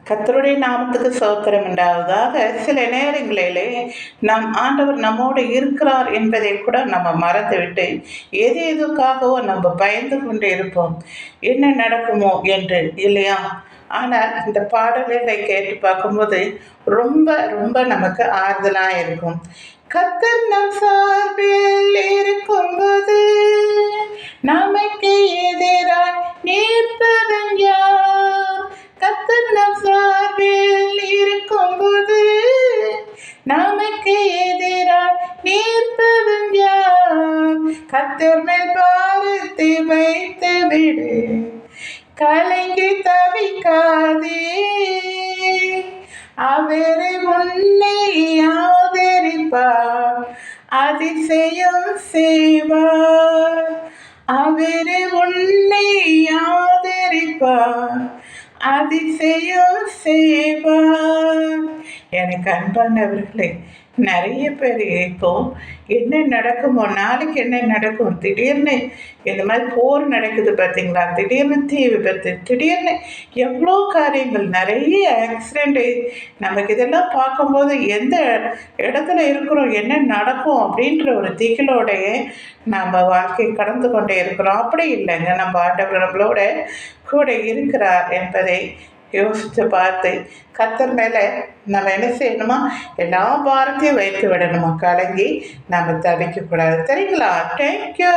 கர்த்தருடைய நாமத்துக்கு ஸ்தோத்திரம் உண்டாவதாக. சில நேரங்களிலே ஆண்டவர் நம்மோடு இருக்கிறார் என்பதை கூட நம்ம மறந்துவிட்டு எதுக்காகவோ நம்ம பயந்து கொண்டு இருப்போம், என்ன நடக்குமோ என்று, இல்லையா? ஆனால் இந்த பாடல்களை கேட்டு பார்க்கும்போது ரொம்ப ரொம்ப நமக்கு ஆறுதலாக இருக்கும். கர்த்தர் நம் சார்பில் இருக்கும்போது நமக்கு எதிராய் நிற்பவன் யார்? கர்த்தர் நம் சார்பில் இருக்கும்போது நமக்கு எதிராய் நிற்பவன் யார்? கர்த்தர் மேல் பாரத்தை வைத்து விடு, கலங்கி தவிக்காதே, அவரை உன்னை ஆதரிப்பார், அதிசயம் செய்வார். அவரை உன்னை ஆதரிப்பார், அதிசயம் செய்வார். எனக்கு அன்பானவர்களே, நிறைய பேர் இப்போ என்ன நடக்குமோ, நாளைக்கு என்ன நடக்கும், திடீர்னு இந்த மாதிரி போர் நடக்குது பார்த்தீங்களா, திடீர்னு தீ விபத்து, திடீர்னு எவ்வளோ காரியங்கள், நிறைய ஆக்சிடெண்ட்டு. நமக்கு இதெல்லாம் பார்க்கும்போது எந்த இடத்துல இருக்கிறோம், என்ன நடக்கும் அப்படின்ற ஒரு திகிலோடைய நம்ம வாழ்க்கை கடந்து கொண்டே இருக்கிறோம். அப்படி இல்லைங்க, நம்ம ஆண்டவர் நம்மளோட கூட இருக்கிறார் என்பதை யோசித்து பார்த்து கர்த்தர் மேலே நம்ம என்ன செய்யணுமா, எல்லா பாரத்தையும் வைத்து விடணுமா, கலங்கி நம்ம தவிக்கக்கூடாது. சரிங்களா? தேங்க்யூ.